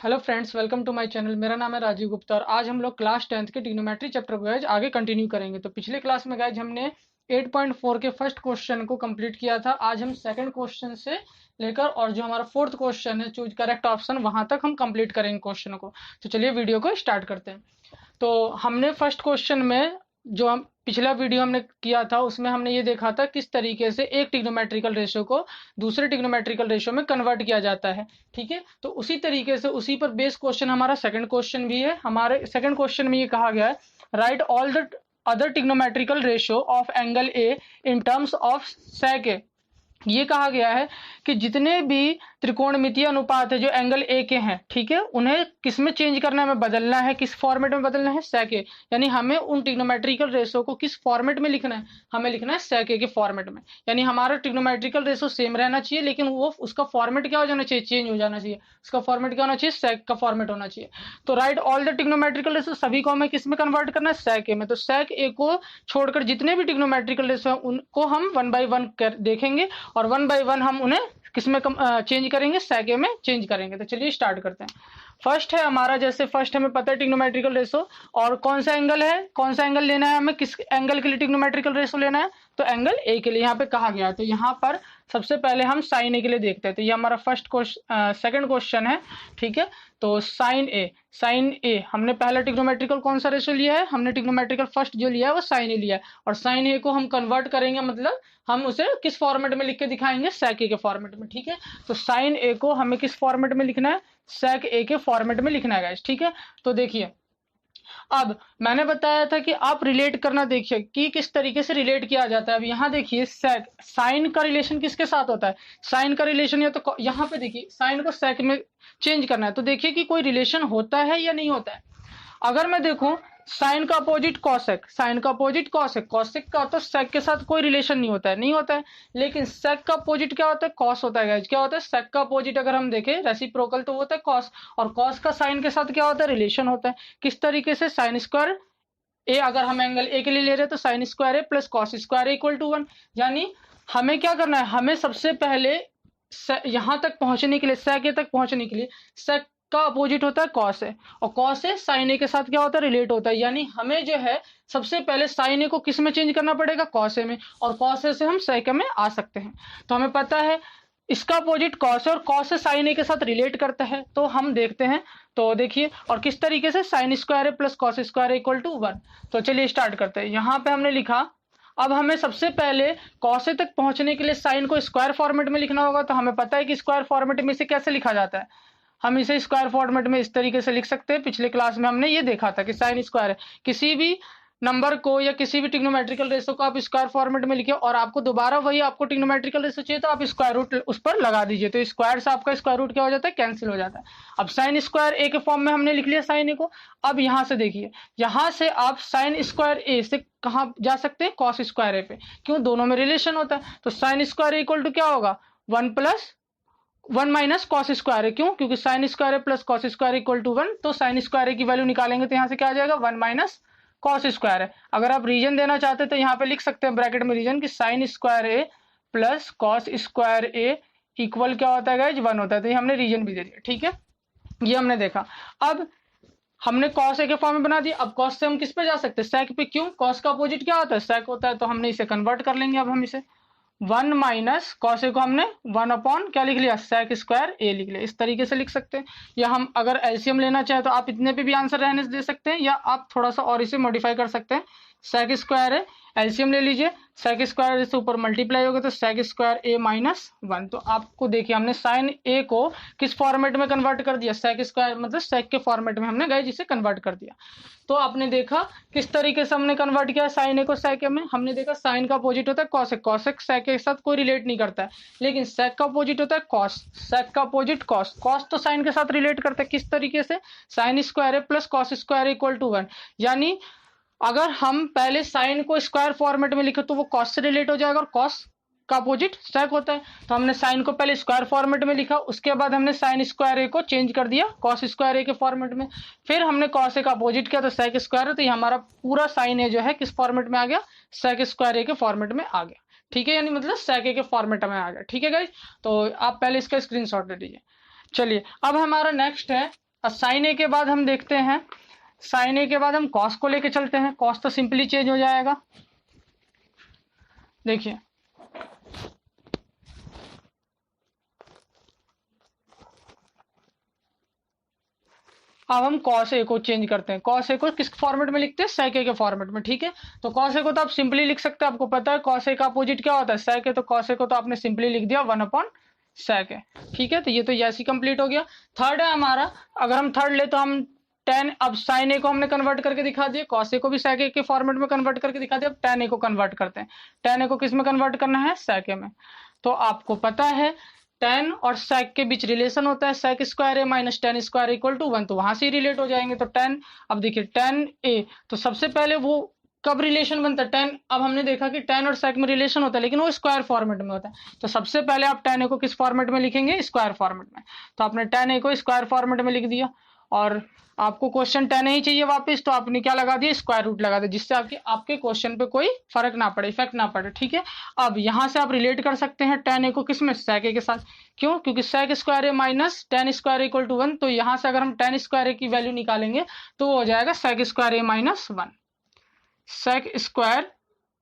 Hello friends, welcome to my channel. मेरा नाम है राजीव गुप्ता और आज हम लोग क्लास 10th के ट्रिग्नोमेट्री चैप्टर को गाइज आगे कंटिन्यू करेंगे। तो पिछले क्लास में गाइज हमने 8.4 के फर्स्ट क्वेश्चन को कंप्लीट किया था। आज हम सेकंड क्वेश्चन से लेकर और जो हमारा फोर्थ क्वेश्चन है चूज करेक्ट ऑप्शन, वहां तक हम कंप्लीट करेंगे क्वेश्चन को। तो चलिए वीडियो को स्टार्ट करते हैं। तो हमने फर्स्ट क्वेश्चन में जो हम पिछला वीडियो हमने किया था उसमें हमने ये देखा था किस तरीके से एक ट्रिग्नोमेट्रिकल रेशियो को दूसरे ट्रिग्नोमेट्रिकल रेशियो में कन्वर्ट किया जाता है। ठीक है, तो उसी तरीके से उसी पर बेस क्वेश्चन हमारा सेकंड क्वेश्चन भी है। हमारे सेकंड क्वेश्चन में ये कहा गया है, right all the other trigonometrical ratio of angle A in terms of sec A. ये कहा गया है कि जितने भी त्रिकोणमितीय अनुपात है जो एंगल ए के हैं, ठीक है, उन्हें किस में चेंज करना है, हमें बदलना है, किस फॉर्मेट में बदलना है, सेक ए। यानी हमें उन ट्रिग्नोमेट्रिकल रेशो को किस फॉर्मेट में लिखना है, हमें लिखना है सेक ए के फॉर्मेट में। यानी हमारा ट्रिग्नोमेट्रिकल रेशो सेम रहना चाहिए, लेकिन वो उसका फॉर्मेट क्या हो जाना चाहिए, चेंज हो जाना चाहिए। उसका फॉर्मेट क्या होना चाहिए, सेक का फॉर्मेट होना चाहिए। तो right all the trigonometrical ratio, सभी को हमें किस में कन्वर्ट करना है, सेक ए में। तो सेक ए को छोड़कर जितने भी ट्रिग्नोमेट्रिकल रेशो है उनको हम वन बाई वन देखेंगे और वन बाई वन हम उन्हें किसमें चेंज करेंगे, सेक ए में चेंज करेंगे। तो चलिए स्टार्ट करते हैं। फर्स्ट है हमारा, जैसे फर्स्ट हमें पता है ट्रिग्नोमेट्रिकल रेशो और कौन सा एंगल है, कौन सा एंगल लेना है हमें, किस एंगल के लिए ट्रिग्नोमेट्रिकल रेशो लेना है, तो एंगल ए के लिए यहाँ पे कहा गया है। तो यहाँ पर सबसे पहले हम साइन ए के लिए देखते हैं। तो ये हमारा फर्स्ट क्वेश्चन सेकंड क्वेश्चन है। ठीक है, तो साइन ए हमने पहला ट्रिग्नोमेट्रिकल कौन सा रेशो लिया है, हमने ट्रिग्नोमेट्रिकल फर्स्ट जो लिया है वो साइन ए लिया है। और साइन ए को हम कन्वर्ट करेंगे, मतलब हम उसे किस फॉर्मेट में लिख के दिखाएंगे, सेक ए के फॉर्मेट में। ठीक है, तो साइन ए को हमें किस फॉर्मेट में लिखना है, सेक ए के फॉर्मेट में लिखना है गाइस। ठीक है, तो देखिए अब मैंने बताया था कि आप रिलेट करना देखिए कि किस तरीके से रिलेट किया जाता है। अब यहाँ देखिए सेक, साइन का रिलेशन किसके साथ होता है, साइन का रिलेशन, या तो यहाँ पे देखिए साइन को सेक में चेंज करना है। तो देखिए कि कोई रिलेशन होता है या नहीं होता है। अगर मैं देखूं साइन का अपोजिट कॉसेक, साइन का अपोजिट कॉसेक, कॉसेक का होता है सेक के साथ कोई रिलेशन नहीं होता है, नहीं होता है। लेकिन सेक का अपोजिट क्या होता है, कॉस होता है गाइस। क्या होता है, सेक का अपोजिट अगर हम देखें रेसिप्रोकल तो वो होता है कॉस, और कॉस का साइन के साथ क्या होता है, रिलेशन होता है। किस तरीके से, साइन स्क्वायर ए, अगर हम एंगल ए के लिए ले रहे हैं तो sine square A plus cos square A equal to 1। यानी हमें क्या करना है, हमें सबसे पहले यहां तक पहुंचने के लिए, सेक ए तक पहुंचने के लिए सेक का अपोजिट होता है कॉस है, और कॉस है साइन ए के साथ क्या होता है, रिलेट होता है। यानी हमें जो है सबसे पहले साइन ए को किस में चेंज करना पड़ेगा, कॉस ए में, और कॉस ए से हम सेक ए में आ सकते हैं। तो हमें पता है इसका अपोजिट कॉस है और कॉस साइन ए के साथ रिलेट करता है। तो हम देखते हैं, तो देखिए और किस तरीके से, sine square A plus cos square equal to 1। तो चलिए स्टार्ट करते हैं। यहाँ पे हमने लिखा, अब हमें सबसे पहले कॉस ए तक पहुंचने के लिए साइन को स्क्वायर फॉर्मेट में लिखना होगा। तो हमें पता है कि स्क्वायर फॉर्मेट में इसे कैसे लिखा जाता है, हम इसे स्क्वायर फॉर्मेट में इस तरीके से लिख सकते हैं। पिछले क्लास में हमने ये देखा था कि साइन स्क्वायर है, किसी भी नंबर को या किसी भी ट्रिग्नोमेट्रिकल रेशो को आप स्क्वायर फॉर्मेट में लिखिए और आपको दोबारा वही आपको ट्रिग्नोमेट्रिकल रेशो चाहिए तो आप स्क्वायर रूट उस पर लगा दीजिए। तो स्क्वायर से आपका स्क्वायर रूट क्या हो जाता है, कैंसिल हो जाता है। अब साइन स्क्वायर ए के फॉर्म में हमने लिख लिया साइन ए को। अब यहाँ से देखिए, यहाँ से आप साइन स्क्वायर ए से कहाँ जा सकते हैं, कॉस स्क्वायर ए पे, क्यों, दोनों में रिलेशन होता है। तो साइन स्क्वायर इक्वल टू क्या होगा, 1 प्लस 1 माइनस कॉस स्क्वायर है, क्यों, क्योंकि साइन स्क्वायर है plus cos square equal to 1। तो साइन स्क्वायर की वैल्यू निकालेंगे तो यहाँ से क्या आ जाएगा, 1 माइनस कॉस स्क्वायर है। अगर आप रीजन देना चाहते हैं तो यहाँ पे लिख सकते हैं ब्रैकेट में रीजन कि sign square A plus cos square A equal क्या होता है गाइज, 1 होता है। तो ये हमने रीजन भी दे दिया। ठीक है, ये हमने देखा। अब हमने कॉस ए के फॉर्म में बना दिया। अब कॉस से हम किस पे जा सकते हैं, सेक पे, क्यों, कॉस का अपोजिट क्या होता है, सेक होता है। तो हमने इसे कन्वर्ट कर लेंगे। अब हम इसे 1 माइनस कॉस ए को हमने 1 अपॉन क्या लिख लिया, सेक स्क्वायर ए लिख लिया। इस तरीके से लिख सकते हैं। या हम अगर एलसीएम लेना चाहें तो आप इतने पे भी आंसर रहने दे सकते हैं, या आप थोड़ा सा और इसे मॉडिफाई कर सकते हैं। सेक स्क्वायर है, एलसीएम ले लीजिए, सेक स्क्वायर से ऊपर मल्टीप्लाई होगा तो सेक स्क्वायर ए माइनस 1। तो आपको देखिए हमने साइन ए को किस फॉर्मेट में कन्वर्ट कर दिया, सेक स्क्वायर मतलब सेक के फॉर्मेट में हमने गाइस इसे कन्वर्ट कर दिया। तो आपने देखा किस तरीके से हमने कन्वर्ट किया साइन ए को सेक ए में। हमने देखा साइन का अपोजिट होता है कॉसेक, कॉसेक सेक के साथ कोई रिलेट नहीं करता है, लेकिन सेक का अपोजिट होता है कॉस, सेक का अपोजिट कॉस, कॉस तो साइन के साथ रिलेट करता है। किस तरीके से, sine square A plus cos square equal to 1। यानी अगर हम पहले साइन को स्क्वायर फॉर्मेट में लिखे तो वो कॉस से रिलेट हो जाएगा, और कॉस का अपोजिट सेक होता है। तो हमने साइन को पहले स्क्वायर फॉर्मेट में लिखा, उसके बाद हमने साइन स्क्वायर ए को चेंज कर दिया कॉस स्क्वायर ए के फॉर्मेट में, फिर हमने कॉस ए का अपोजिट किया तो सेक स्क्वायर है। तो ये हमारा पूरा साइन ए जो है किस फॉर्मेट में आ गया, सेक स्क्वायर ए के फॉर्मेट में आ गया। ठीक है, यानी मतलब sec a के फॉर्मेट में आ गया। ठीक है गाइज, तो आप पहले इसका स्क्रीनशॉट ले लीजिए। चलिए अब हमारा नेक्स्ट है साइन ए के बाद हम देखते हैं, साइन ए के बाद हम कॉस को लेके चलते हैं। कॉस तो सिंपली चेंज हो जाएगा। देखिए अब हम कॉस ए को चेंज करते हैं। कॉस ए को किस फॉर्मेट में लिखते हैं, sec a के फॉर्मेट में। ठीक है, तो कॉस ए को तो आप सिंपली लिख सकते हैं, आपको पता है कॉस ए का अपोजिट क्या होता है, sec a, तो कॉस ए को तो आपने सिंपली लिख दिया 1/sec a। ठीक है, तो ये तो ऐसे कंप्लीट हो गया। थर्ड है हमारा, अगर हम थर्ड ले तो हम tan, अब साइन ए को हमने कन्वर्ट करके दिखा दिया, कॉस ए को भी sec a के फॉर्मेट में कन्वर्ट करके दिखा दिया। अब tan a को कन्वर्ट करते हैं। tan a को किस में कन्वर्ट करना है, sec a में। तो आपको पता है tan और sec के बीच रिलेशन होता है sec square A minus tan square equal to 1, तो वहां से ही रिलेट हो जाएंगे। तो tan, अब देखिए tan a, तो सबसे पहले वो कब रिलेशन बनता है tan, अब हमने देखा कि tan और sec में रिलेशन होता है लेकिन वो स्क्वायर फॉर्मेट में होता है। तो सबसे पहले आप tan a को किस फॉर्मेट में लिखेंगे, स्क्वायर फॉर्मेट में। तो आपने tan a को स्क्वायर फॉर्मेट में लिख दिया, और आपको क्वेश्चन tan a ही चाहिए वापस, तो आपने क्या लगा दिया, स्क्वायर रूट लगा दिया, जिससे आपके क्वेश्चन पे कोई फर्क ना पड़े, इफेक्ट ना पड़े। ठीक है, अब यहां से आप रिलेट कर सकते हैं tan a को किस में, sec a के साथ। क्यों, क्योंकि sec square A minus tan square equal to 1, तो यहां से अगर हम tan स्क्वायर ए की वैल्यू निकालेंगे तो वो हो जाएगा sec square A minus 1, sec square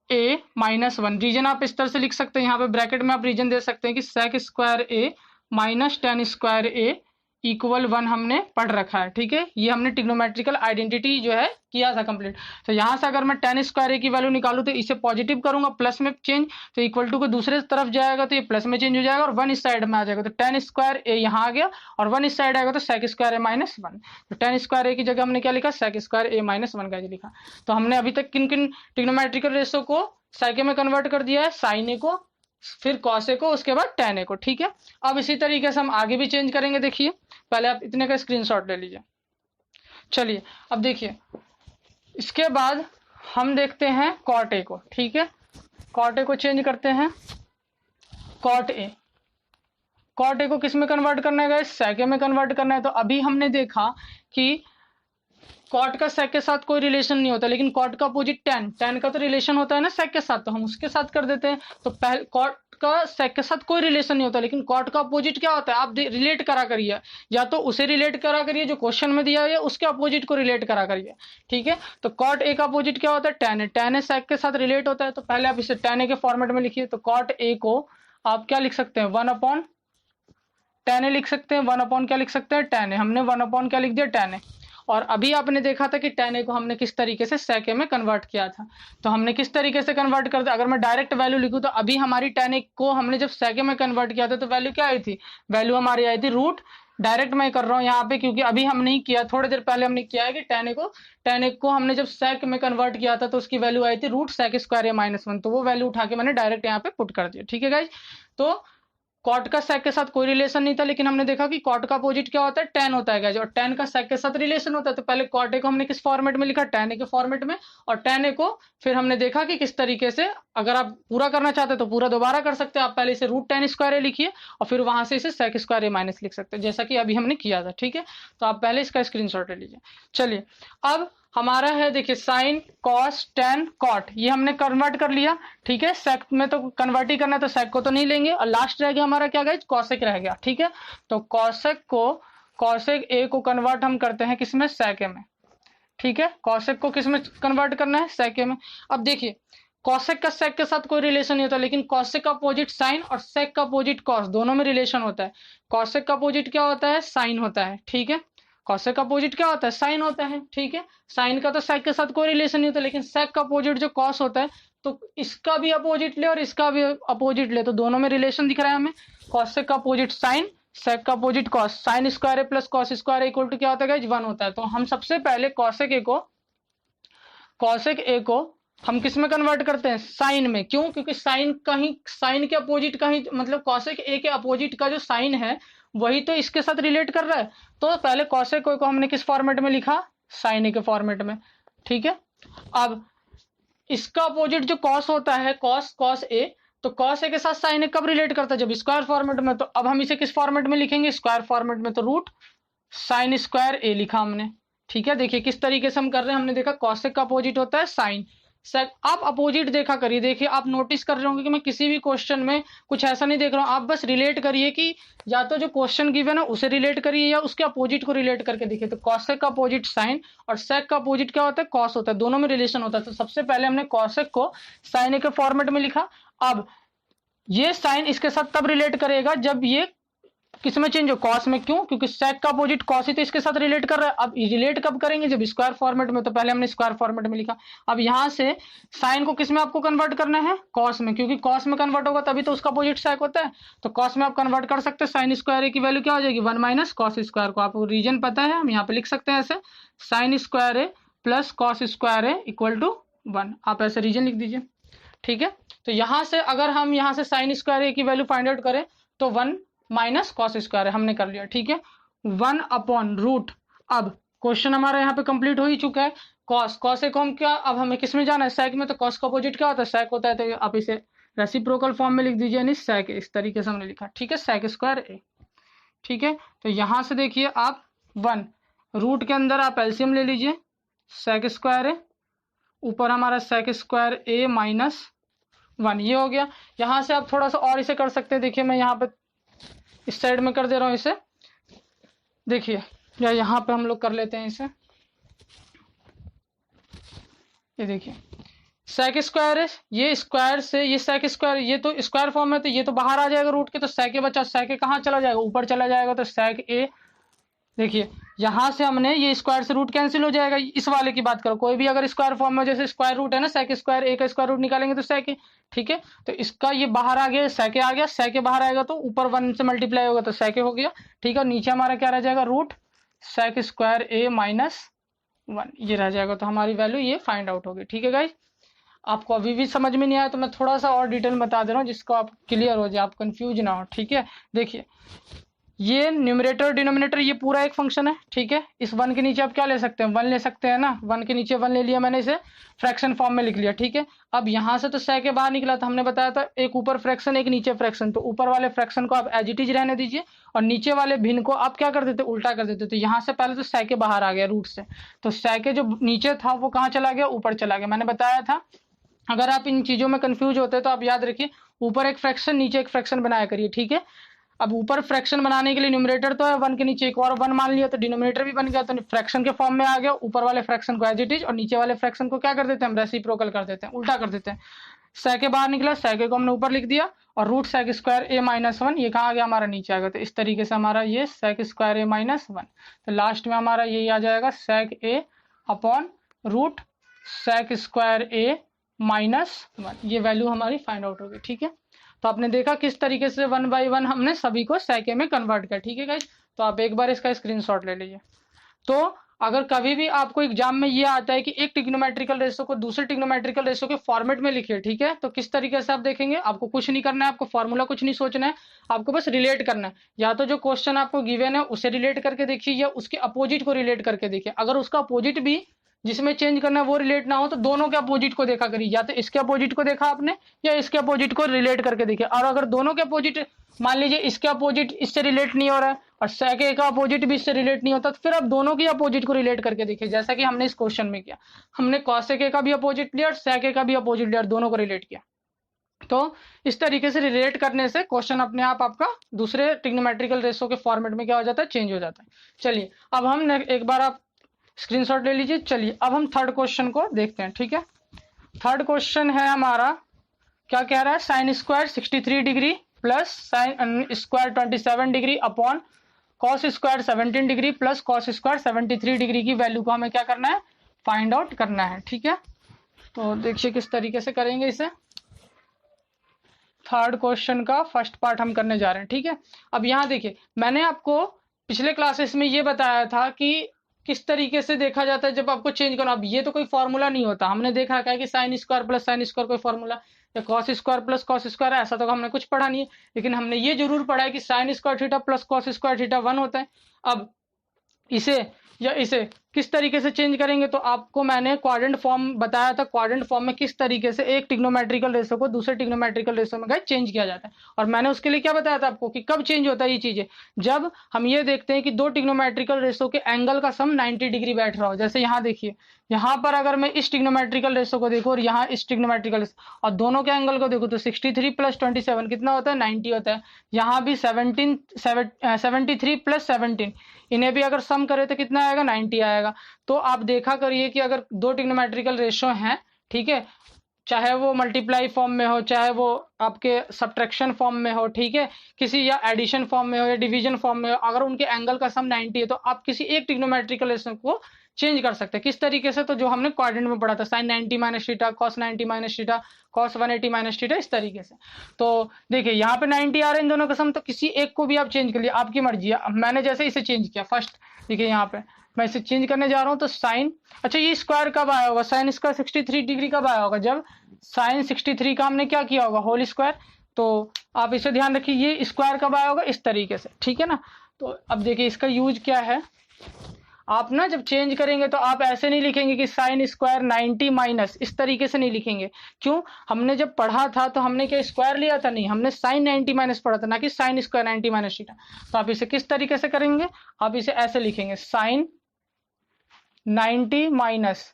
A minus 1। Reason आप इस तरह से लिख सकते हैं, यहाँ पे ब्रैकेट में आप रीजन दे सकते हैं कि sec square A minus tan square A equal 1 हमने पढ़ रखा है। ठीक है, ये हमने ट्रिग्नोमेट्रिकल आइडेंटिटी जो है किया था कंप्लीट। तो यहाँ से अगर मैं tan स्क्वायर ए की वैल्यू निकालूं तो इसे पॉजिटिव करूंगा, प्लस में चेंज, तो इक्वल टू को दूसरे तरफ जाएगा तो ये प्लस में चेंज हो जाएगा, और 1 इस साइड में आ जाएगा, तो tan स्क्वायर ए यहाँ आ गया, और 1 इस साइड आएगा तो sec स्क्वायर ए माइनस 1। तो tan स्क्वायर ए की जगह हमने क्या लिखा, sec स्क्वायर ए माइनस 1 का लिखा। तो हमने अभी तक किन किन ट्रिग्नोमेट्रिकल रेशो को sec में कन्वर्ट कर दिया है, sin ए को, फिर cos ए को, उसके बाद tan ए को। ठीक है, अब इसी तरीके से हम आगे भी चेंज करेंगे। देखिए पहले आप इतने का स्क्रीनशॉट ले लीजिए। चलिए अब देखिए इसके बाद हम देखते हैं cot a को। ठीक है, cot a को चेंज करते हैं, cot a, cot a को किस में कन्वर्ट करना है गाइस, sec a में कन्वर्ट करना है। तो अभी हमने देखा कि कॉट का sec के साथ कोई रिलेशन नहीं होता, लेकिन कॉट का अपोजिट tan का तो रिलेशन होता है ना sec के साथ, तो हम उसके साथ कर देते हैं। तो पहले कॉट का sec के साथ कोई रिलेशन नहीं होता, लेकिन कॉट का अपोजिट क्या होता है, आप रिलेट करा करिए, या तो उसे रिलेट करा करिए जो क्वेश्चन में दिया है, उसके अपोजिट को रिलेट करा करिए। ठीक है, तो कॉट ए का अपोजिट क्या होता है, tan है, tan sec के साथ रिलेट होता है। तो पहले आप इसे tan के फॉर्मेट में लिखिए। तो कॉट ए को आप क्या लिख सकते हैं, 1/tan लिख सकते हैं, 1 क्या लिख सकते हैं, tan, हमने 1 क्या लिख दिया, tan। और अभी आपने देखा था कि tan a को हमने किस तरीके से sec a में कन्वर्ट किया था। तो हमने किस तरीके से कन्वर्ट कर दिया, अगर मैं डायरेक्ट वैल्यू लिखूं तो अभी हमारी tan a को हमने जब sec a में कन्वर्ट किया था तो वैल्यू क्या आई थी, वैल्यू हमारी आई थी रूट, डायरेक्ट मैं कर रहा हूं यहाँ पे क्योंकि अभी हम नहीं किया, थोड़ी देर पहले हमने किया है कि tan a को हमने जब sec में कन्वर्ट किया था तो उसकी वैल्यू आई थी root sec square A minus 1, तो वो वैल्यू उठा के मैंने डायरेक्ट यहाँ पे पुट कर दिया। ठीक है गाइज, तो कॉट का sec के साथ कोई रिलेशन नहीं था, लेकिन हमने देखा कि कॉट का अपोजिट क्या होता है, tan होता है गाइस, और tan का sec के साथ रिलेशन होता है। तो पहले कॉट ए को हमने किस फॉर्मेट में लिखा, tan ए के फॉर्मेट में, और tan ए को फिर हमने देखा कि किस तरीके से, अगर आप पूरा करना चाहते हैं तो पूरा दोबारा कर सकते हैं। आप पहले इसे रूट tan स्क्वायर ए लिखिए और फिर वहां से इसे sec स्क्वायर ए माइनस लिख सकते हैं, जैसा कि अभी हमने किया था। ठीक है, तो आप पहले इसका स्क्रीनशॉट ले लीजिए। चलिए अब हमारा है, देखिए साइन, कॉस, tan, कॉट, ये हमने कन्वर्ट कर लिया। ठीक है, sec में तो कन्वर्ट ही करना है तो sec को तो नहीं लेंगे, और लास्ट रह गया हमारा क्या गाइस, cosec रह गया। ठीक है, तो cosec a को कन्वर्ट हम करते हैं किसमें, sec a में। ठीक है, cosec को किसमें कन्वर्ट करना है, sec a में। अब देखिए cosec का sec के साथ कोई रिलेशन नहीं होता, लेकिन cosec का अपोजिट साइन और sec का अपोजिट cos, दोनों में रिलेशन होता है। cosec का अपोजिट क्या होता है, साइन होता है। ठीक है, cosec का अपोजिट क्या होता है, साइन होता है। ठीक है, साइन का तो sec के साथ कोई रिलेशन नहीं होता, लेकिन sec का अपोजिट जो cos होता है, तो इसका भी अपोजिट ले और इसका भी अपोजिट ले, तो दोनों में रिलेशन दिख रहा है हमें। cosec का अपोजिट साइन, sec का opposite cos, sine square plus cos square equal to क्या होता है, 1 होता है। तो हम सबसे पहले cosec a को हम किस में कन्वर्ट करते हैं, साइन में। क्यों, क्योंकि साइन के अपोजिट का ही, मतलब cosec a के अपोजिट का जो साइन है वही तो इसके साथ रिलेट कर रहा है। तो पहले cosec a को हमने किस फॉर्मेट में लिखा, साइन a के फॉर्मेट में। ठीक है, अब इसका अपोजिट जो cos होता है, cos a, तो cos a के साथ साइन a कब रिलेट करता है, जब स्क्वायर फॉर्मेट में। तो अब हम इसे किस फॉर्मेट में लिखेंगे, स्क्वायर फॉर्मेट में, तो रूट साइन स्क्वायर a लिखा हमने। ठीक है, देखिए किस तरीके से हम कर रहे हैं, हमने देखा cosec का अपोजिट होता है साइन, सेक, आप अपोजिट देखा करिए। देखिए आप नोटिस कर रहे होंगे कि मैं किसी भी क्वेश्चन में कुछ ऐसा नहीं देख रहा हूँ, आप बस रिलेट करिए कि या तो जो क्वेश्चन गिवन है उसे रिलेट करिए या उसके अपोजिट को रिलेट करके देखिए। तो कॉसेक का अपोजिट साइन और सेक का अपोजिट क्या होता है, कॉस होता है, दोनों में रिलेशन होता है। तो सबसे पहले हमने कॉसेक को साइन के फॉर्मेट में लिखा। अब ये साइन इसके साथ तब रिलेट करेगा जब ये किसमें चेंज हो, कॉस में। क्यों, क्योंकि सेक का अपोजिट कॉस ही तो इसके साथ रिलेट कर रहा है। अब रिलेट कब करेंगे, जब स्क्वायर फॉर्मेट में। तो पहले हमने स्क्वायर फॉर्मेट में लिखा। अब यहां से साइन को किस में आपको कन्वर्ट करना है, कॉस में, क्योंकि कॉस में कन्वर्ट होगा तभी तो उसका अपोजिट सेक होता है। तो कॉस में आप कन्वर्ट कर सकते हैं। साइन स्क्वायर ए की वैल्यू क्या हो जाएगी, 1 माइनस कॉस स्क्वायर। को आपको रीजन पता है, हम यहाँ पे लिख सकते हैं ऐसे, sine square A plus cos square A equal to 1। आप ऐसे रीजन लिख दीजिए, ठीक है। तो यहां से अगर हम यहां से साइन स्क्वायर ए की वैल्यू फाइंड आउट करें तो 1 माइनस कॉस स्क्वायर है, हमने कर लिया, ठीक है। 1 अपॉन रूट। अब क्वेश्चन हमारा यहाँ पे कंप्लीट हो ही चुका है। कॉस, कॉस को हम क्या, अब हमें किस में जाना है, सेक में। तो कॉस का अपोजिट क्या होता है, सेक होता है। तो आप इसे रेसिप्रोकल फॉर्म में लिख दीजिए, यानी सेक, इस तरीके से हमने लिखा, ठीक है, सेक स्क्वायर ए, ठीक है। तो यहां से देखिए आप 1 रूट के अंदर आप एलसीएम ले लीजिए, सेक स्क्वायर ए, ऊपर हमारा सेक स्क्वायर ए माइनस 1, ये हो गया। यहां से आप थोड़ा सा और इसे कर सकते हैं। देखिए मैं यहाँ पे इस साइड में कर दे रहा हूं इसे, देखिए, या यहाँ पे हम लोग कर लेते हैं इसे। ये देखिए सेक स्क्वायर है, ये स्क्वायर से ये सेक स्क्वायर, ये तो स्क्वायर फॉर्म में, तो ये तो बाहर आ जाएगा रूट के। तो सेक ए बचा, सेक ए कहाँ चला जाएगा, ऊपर चला जाएगा। तो सेक ए, देखिए यहां से हमने ये स्क्वायर से रूट कैंसिल हो जाएगा। इस वाले की बात करो, कोई भी अगर स्क्वायर फॉर्म में, जैसे स्क्वायर रूट है ना, सेक स्क्वायर ए का स्क्वायर रूट निकालेंगे तो सेक ए, ठीक है। तो इसका ये बाहर आ गया, सेक ए आ गया, सेक ए बाहर आएगा तो ऊपर 1 से मल्टीप्लाई होगा तो सेक ए हो गया, ठीक है। और नीचे हमारा क्या रह जाएगा, root sec square A minus 1, ये रह जाएगा। तो हमारी वैल्यू ये फाइंड आउट होगी, ठीक है गाइस। आपको अभी भी समझ में नहीं आया तो मैं थोड़ा सा और डिटेल बता दे रहा हूँ, जिसको आप क्लियर हो जाए, आप कंफ्यूज ना हो, ठीक है। देखिए ये न्यूमरेटर डिनोमिनेटर ये पूरा एक फंक्शन है, ठीक है। इस 1 के नीचे आप क्या ले सकते हैं, 1 ले सकते हैं ना। 1 के नीचे 1 ले लिया मैंने, इसे फ्रैक्शन फॉर्म में लिख लिया, ठीक है। अब यहां से तो सेक के बाहर निकला था, हमने बताया था एक ऊपर फ्रैक्शन एक नीचे फ्रैक्शन। तो ऊपर वाले फ्रैक्शन को आप एज इट इज रहने दीजिए और नीचे वाले भिन्न को आप क्या कर देते, उल्टा कर देते। तो यहाँ से पहले तो सेक के बाहर आ गया रूट से, तो सेक के जो नीचे था वो कहाँ चला गया, ऊपर चला गया। मैंने बताया था अगर आप इन चीजों में कंफ्यूज होते हैं तो आप याद रखिए, ऊपर एक फ्रैक्शन नीचे एक फ्रैक्शन बनाया करिए, ठीक है। अब ऊपर फ्रैक्शन बनाने के लिए न्यूमरेटर तो है 1 के नीचे एक और 1 मान लिया, तो डिनोमिनेटर भी बन गया, तो फ्रैक्शन के फॉर्म में आ गया। ऊपर वाले फ्रैक्शन को एज इट इज और नीचे वाले फ्रैक्शन को क्या कर देते हैं, हम रेसिप्रोकल कर देते हैं, उल्टा कर देते हैं। सेक बाहर निकला, सेक को हमने ऊपर लिख दिया और root sec square A minus 1 ये कहाँ आ गया, हमारा नीचे आ गया। तो इस तरीके से हमारा ये सेक स्क्वायर ए माइनस 1, तो लास्ट में हमारा यही आ जाएगा सेक ए upon root sec square A minus 1, ये वैल्यू हमारी फाइंड आउट होगी, ठीक है। तो आपने देखा किस तरीके से 1 बाई 1 हमने सभी को सेके में कन्वर्ट किया, ठीक है गाइस। तो आप एक बार इसका स्क्रीनशॉट ले लीजिए। तो अगर कभी भी आपको एग्जाम में ये आता है कि एक ट्रिग्नोमेट्रिकल रेशो को दूसरे ट्रिग्नोमेट्रिकल रेशो के फॉर्मेट में लिखिए, ठीक है, तो किस तरीके से आप देखेंगे, आपको कुछ नहीं करना है, आपको फॉर्मूला कुछ नहीं सोचना है, आपको बस रिलेट करना है। या तो जो क्वेश्चन आपको गिवन है उसे रिलेट करके देखिए या उसके अपोजिट को रिलेट करके देखिए। अगर उसका अपोजिट भी जिसमें चेंज करना है वो रिलेट ना हो तो दोनों के अपोजिट को देखा करिए, या तो इसके अपोजिट को देखा आपने या इसके अपोजिट को रिलेट करके देखिए। और अगर दोनों के अपोजिट, मान लीजिए इसके अपोजिट इससे रिलेट नहीं हो रहा है और सेके का अपोजिट भी इससे रिलेट नहीं होता, तो फिर आप दोनों के अपोजिट को रिलेट करके देखिए, जैसा कि हमने इस क्वेश्चन में किया। हमने कॉसेके का भी अपोजिट लिया और सेके का भी अपोजिट लिया और दोनों को रिलेट किया। तो इस तरीके से रिलेट करने से क्वेश्चन अपने आप आपका दूसरे ट्रिग्नोमेट्रिकल रेशो के फॉर्मेट में क्या हो जाता है, चेंज हो जाता है। चलिए अब हम एक बार आप स्क्रीनशॉट ले लीजिए। चलिए अब हम थर्ड क्वेश्चन को देखते हैं, ठीक है। थर्ड क्वेश्चन है हमारा, क्या कह रहा है, sine square 63 degree plus sine square 27 degree upon cos square 17 degree plus cos square 73 degree की वैल्यू को हमें क्या करना है, फाइंड आउट करना है, ठीक है। तो देखिए किस तरीके से करेंगे इसे। थर्ड क्वेश्चन का फर्स्ट पार्ट हम करने जा रहे हैं, ठीक है। अब यहाँ देखिए मैंने आपको पिछले क्लासेस में ये बताया था कि किस तरीके से देखा जाता है जब आपको चेंज करना। अब ये तो कोई फॉर्मूला नहीं होता, हमने देखा है कि sign square plus sine square कोई फॉर्मूला या cos square plus cos square, ऐसा तो हमने कुछ पढ़ा नहीं है। लेकिन हमने ये जरूर पढ़ा है कि sine square theta plus cos square theta 1 होता है। अब इसे या इसे किस तरीके से चेंज करेंगे, तो आपको मैंने क्वाड्रेंट फॉर्म बताया था, क्वाड्रेंट फॉर्म में किस तरीके से एक ट्रिग्नोमेट्रिकल रेशो को दूसरे ट्रिग्नोमेट्रिकल रेशो में गाइस चेंज किया जाता है। और मैंने उसके लिए क्या बताया था आपको कि कब चेंज होता है ये चीजें, जब हम ये देखते हैं कि दो ट्रिग्नोमेट्रिकल रेशो के एंगल का सम 90 डिग्री बैठ रहा हो। जैसे यहाँ देखिए, यहाँ पर अगर मैं इस ट्रिग्नोमेट्रिकल रेशो को देखूं और यहाँ इस ट्रिग्नोमेट्रिकल और दोनों के एंगल को देखो तो 63 + 27 कितना होता है, 90 होता है। यहाँ भी 73 + 17, इन्हें भी अगर सम करें तो कितना आएगा, 90 आएगा। तो आप देखा करिए कि अगर दो ट्रिग्नोमेट्रिकल रेशो हैं, ठीक है, चाहे वो मल्टीप्लाई फॉर्म में हो, चाहे वो आपके सब्ट्रैक्शन फॉर्म में हो, ठीक है, किसी या एडिशन फॉर्म में हो या डिवीजन फॉर्म में हो, अगर उनके एंगल का सम 90 है तो आप किसी एक ट्रिग्नोमेट्रिकल रेशो को चेंज कर सकते हैं। किस तरीके से, तो जो हमने क्वाड्रेंट में पढ़ा था, sin 90 - theta, cos 90 - theta, cos 180 - theta, इस तरीके से। तो देखिए यहाँ पे 90 आ रहा है इन दोनों का सम, तो किसी एक को भी आप चेंज कर लिया, आपकी मर्जी है। मैंने जैसे इसे चेंज किया फर्स्ट, देखिए यहाँ पे मैं इसे चेंज करने जा रहा हूँ, तो साइन, अच्छा ये स्क्वायर कब आया होगा, साइन इसका 63 डिग्री कब आया होगा, जब साइन 63 का हमने क्या किया होगा, होल स्क्वायर। तो आप इसे ध्यान रखिए, ये स्क्वायर कब आया होगा, इस तरीके से, ठीक है ना। तो अब देखिए इसका यूज क्या है, आप ना जब चेंज करेंगे तो आप ऐसे नहीं लिखेंगे कि साइन स्क्वायर 90 माइनस, इस तरीके से नहीं लिखेंगे। क्यों, हमने जब पढ़ा था तो हमने क्या स्क्वायर लिया था, नहीं, हमने साइन 90 माइनस पढ़ा था, ना कि साइन स्क्वायर 90 - थीटा। तो आप इसे किस तरीके से करेंगे, आप इसे ऐसे लिखेंगे, साइन 90 माइनस,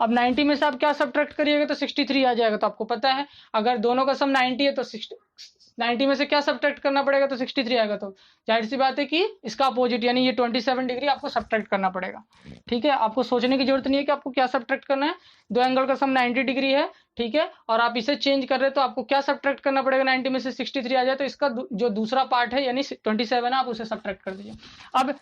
अब 90 में से आप क्या सब्ट्रैक्ट करिएगा तो 63 आ जाएगा। तो आपको पता है अगर दोनों का सम 90 है तो 90 में से क्या सब्ट्रैक्ट करना पड़ेगा, तो 63 आएगा। तो जाहिर सी बात है कि इसका अपोजिट यानी ये 27 डिग्री आपको सब्ट्रैक्ट करना पड़ेगा, ठीक है। आपको सोचने की जरूरत नहीं है कि आपको क्या सब्ट्रैक्ट करना है, दो एंगल का सम 90 डिग्री है, ठीक है, और आप इसे चेंज कर रहे हैं तो आपको क्या सब्ट्रैक्ट करना पड़ेगा, 90 में से 63 आ जाए तो इसका जो दूसरा पार्ट है यानी 27 है, आप उसे सब्ट्रैक्ट कर दीजिए। अब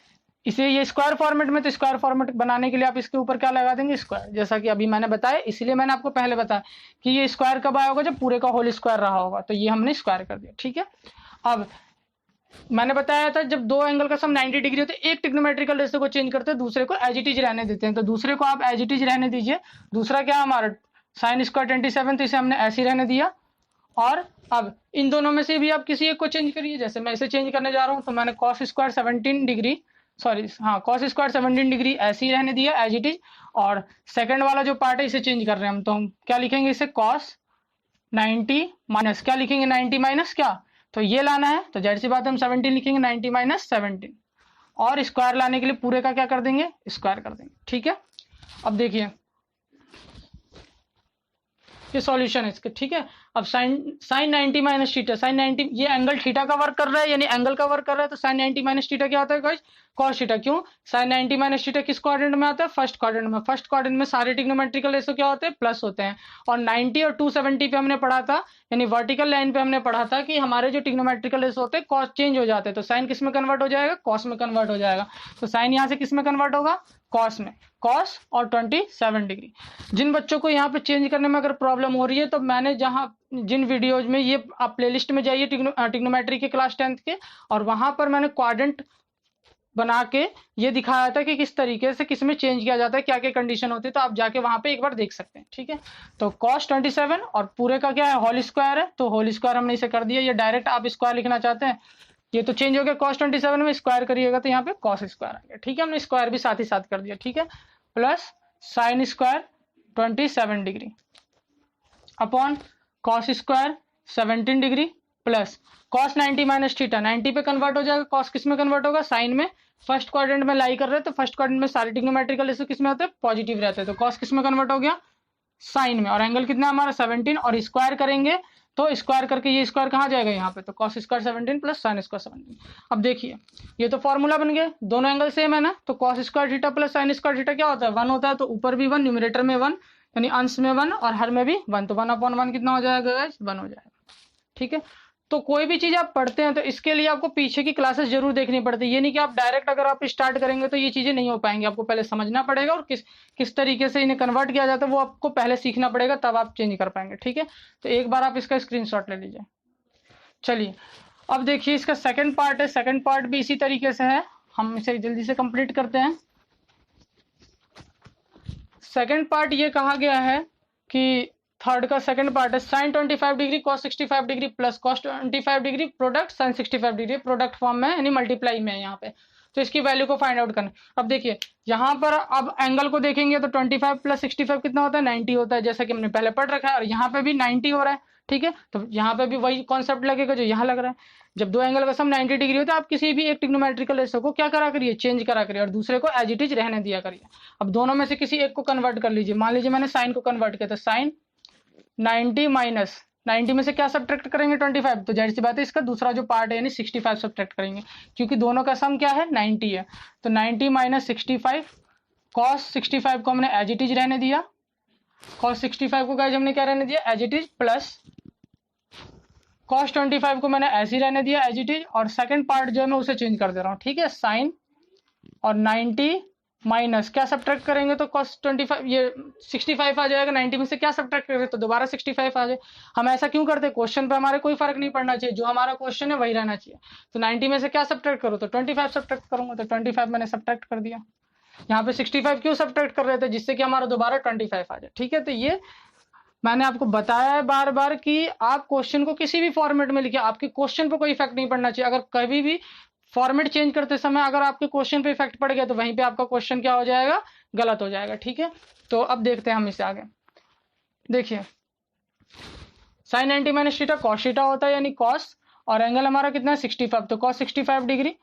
इसे ये स्क्वायर फॉर्मेट में, तो स्क्वायर फॉर्मेट बनाने के लिए आप इसके ऊपर क्या लगा देंगे, स्क्वायर, जैसा कि अभी मैंने बताया। इसीलिए मैंने आपको पहले बताया कि ये स्क्वायर कब आया होगा, जब पूरे का होल स्क्वायर रहा होगा। तो ये हमने स्क्वायर कर दिया, ठीक है। अब मैंने बताया था जब दो एंगल का सम 90 डिग्री होते हैं, एक ट्रिग्नोमेट्रिकल रेशो को चेंज करते हैं, दूसरे को एज इट इज रहने देते हैं। तो दूसरे को आप एज इट इज रहने दीजिए। दूसरा क्या हमारा साइन स्क्वायर 27, तो इसे हमने ऐसे ही रहने दिया। और अब इन दोनों में से भी आप किसी एक को चेंज करिए। जैसे मैं इसे चेंज करने जा रहा हूं, तो मैंने कॉस स्क्वायर 17 डिग्री, सॉरी हाँ, कॉस स्क्वायर 17 डिग्री ऐसे ही रहने दिया एज इट इज। और सेकंड वाला जो पार्ट है इसे चेंज कर रहे हैं हम, तो हम क्या लिखेंगे, इसे कॉस 90 माइनस क्या लिखेंगे, 90 माइनस क्या, तो ये लाना है, तो जाहिर सी बात है हम 17 लिखेंगे, 90 - 17। और स्क्वायर लाने के लिए पूरे का क्या कर देंगे, स्क्वायर कर देंगे, ठीक है। अब देखिए ये सॉल्यूशन है इसके, ठीक है। अब साइन 90 - थीटा, साइन 90 ये एंगल थीटा का वर्क कर रहा है, यानी एंगल का वर्क कर रहा है, तो साइन 90 - थीटा क्या होता है गाइस, कॉस थीटा। क्यों, साइन 90 - थीटा किस क्वाड्रेंट में आता है, फर्स्ट क्वाड्रेंट में। फर्स्ट क्वाड्रेंट में सारे ट्रिग्नोमेट्रिकल रेशो क्या होते हैं, प्लस होते हैं। और 90 और 270 पे हमने पढ़ा था, यानी वर्टिकल लाइन पे हमने पढ़ा था कि हमारे जो ट्रिग्नोमेट्रिकल रेशो होते हैं कॉस चेंज हो जाते हैं, तो साइन किस में कन्वर्ट हो जाएगा, कॉस में कन्वर्ट हो जाएगा। तो साइन यहाँ से किस में कन्वर्ट होगा, कॉस में, कॉस और 27 डिग्री। जिन बच्चों को यहाँ पे चेंज करने में अगर प्रॉब्लम हो रही है, तो मैंने जिन वीडियोज में, ये आप प्लेलिस्ट में जाइए ट्रिग्नोमेट्री के क्लास 10th के, और वहां पर मैंने क्वाड्रेंट बना के ये दिखाया था कि किस तरीके से किस में चेंज किया जाता है, क्या क्या कंडीशन होती है। तो आप जाके वहां पे एक बार देख सकते हैं, ठीक है। तो कॉस 27 और पूरे का क्या है, होल स्क्वायर है, तो होल स्क्वायर हमने इसे कर दिया। ये डायरेक्ट आप स्क्वायर लिखना चाहते हैं, ये तो चेंज हो गया, कॉस 27 में स्क्वायर करिएगा तो यहाँ पे कॉस स्क्वायर आ गया, ठीक है। हमने स्क्वायर भी साथ ही साथ कर दिया, ठीक है। Plus sine square 27 degree upon cos square 17 degree plus cos 90 - theta, 90 पे कन्वर्ट हो जाएगा, कॉस किस में कन्वर्ट होगा, साइन में। फर्स्ट क्वाड्रेंट में लाई कर रहे हैं, तो फर्स्ट क्वाड्रेंट में सारे ट्रिग्नोमेट्रिकल रेशो किस में होते हैं, पॉजिटिव रहते हैं, तो कॉस किस में कन्वर्ट हो गया, साइन में। और एंगल कितना हमारा 17, और स्क्वायर करेंगे तो स्क्वायर करके ये स्क्वायर कहाँ जाएगा, यहाँ पे, तो cos square 17 plus sine square 17। अब देखिए ये तो फॉर्मूला बन गया, दोनों एंगल सेम है ना, तो cos square theta plus sine square theta क्या होता है, 1 होता है, तो ऊपर भी 1, न्यूमरेटर में 1, यानी अंश में 1 और हर में भी 1, तो 1/1 कितना हो जाएगा गाइस, 1 हो जाएगा, ठीक है। तो कोई भी चीज आप पढ़ते हैं तो इसके लिए आपको पीछे की क्लासेस जरूर देखनी पड़ती है। ये नहीं कि आप डायरेक्ट अगर आप स्टार्ट करेंगे तो ये चीजें नहीं हो पाएंगी, आपको पहले समझना पड़ेगा, और किस तरीके से इन्हें कन्वर्ट किया जाता है वो आपको पहले सीखना पड़ेगा, तब आप चेंज कर पाएंगे, ठीक है। तो एक बार आप इसका स्क्रीनशॉट ले लीजिए। चलिए अब देखिए इसका सेकंड पार्ट है, सेकंड पार्ट भी इसी तरीके से है, हम इसे जल्दी से कंप्लीट करते हैं। सेकंड पार्ट ये कहा गया है कि थर्ड का सेकंड पार्ट है, sine 25 degree cos 65 degree plus cos 25 degree product sine 65 degree, product form में यानी मल्टीप्लाई में है यहाँ पे। तो इसकी वैल्यू को फाइंड आउट करना। अब देखिए यहाँ पर अब एंगल को देखेंगे तो 25 + 65 कितना होता है, 90 होता है, जैसा कि हमने पहले पढ़ रखा है। और यहाँ पे भी 90 हो रहा है, ठीक है। तो यहाँ पे भी वही कॉन्सेप्ट लगेगा जो यहाँ लग रहा है। जब दो एंगल का सम 90 डिग्री होता है, आप किसी भी एक ट्रिग्नोमेट्रिकल रेशो को क्या करा करिए, चेंज करा करिए, और दूसरे को एज इट इज रहने दिया करिए। अब दोनों में से किसी एक को कन्वर्ट कर लीजिए। मान लीजिए मैंने साइन को कन्वर्ट किया, तो साइन 90 माइनस 90 में से क्या सब्ट्रैक्ट करेंगे, 25। तो जाहिर सी बात है इसका दूसरा जो पार्ट है यानी 65 सब्ट्रैक्ट करेंगे, क्योंकि दोनों का सम क्या है, 90 है। तो 90 माइनस 65, कॉस 65 को हमने एज इट इज रहने दिया, कॉस 65 को गाइस हमने क्या रहने दिया, as it is, plus cos 25 को मैंने ऐसे ही रहने दिया एज इट इज, और सेकंड पार्ट जो है मैं उसे चेंज कर दे रहा हूँ, ठीक है। साइन और 90 माइनस क्या सब्ट्रैक्ट करेंगे तो cos 25, ये 65 आ जाएगा। 90 में से क्या सब्ट्रैक्ट करेंगे तो दोबारा 65 आ जाए। हम ऐसा क्यों करते हैं, क्वेश्चन पे हमारे कोई फर्क नहीं पड़ना चाहिए, जो हमारा क्वेश्चन है वही रहना चाहिए। तो 90 में से क्या सब्ट्रैक्ट करो तो 25 सब्ट्रैक्ट करूंगा, तो 25 मैंने सब्ट्रैक्ट कर दिया। यहाँ पे 65 क्यों सब्ट्रैक्ट कर रहे थे, जिससे कि हमारा दोबारा 25 आ जाए, ठीक है। तो ये मैंने आपको बताया है बार बार कि आप क्वेश्चन को किसी भी फॉर्मेट में लिखिए, आपके क्वेश्चन पे कोई इफेक्ट नहीं पड़ना चाहिए। अगर कभी भी फॉर्मेट चेंज करते समय अगर आपके क्वेश्चन पे इफेक्ट पड़ गया तो वहीं पे आपका क्वेश्चन क्या हो जाएगा, गलत हो जाएगा, ठीक है। तो अब देखते हैं हम इसे आगे। देखिए sine 90 minus theta cos theta होता है, यानी कॉस, और एंगल हमारा कितना है 65, तो कॉस 65 डिग्री,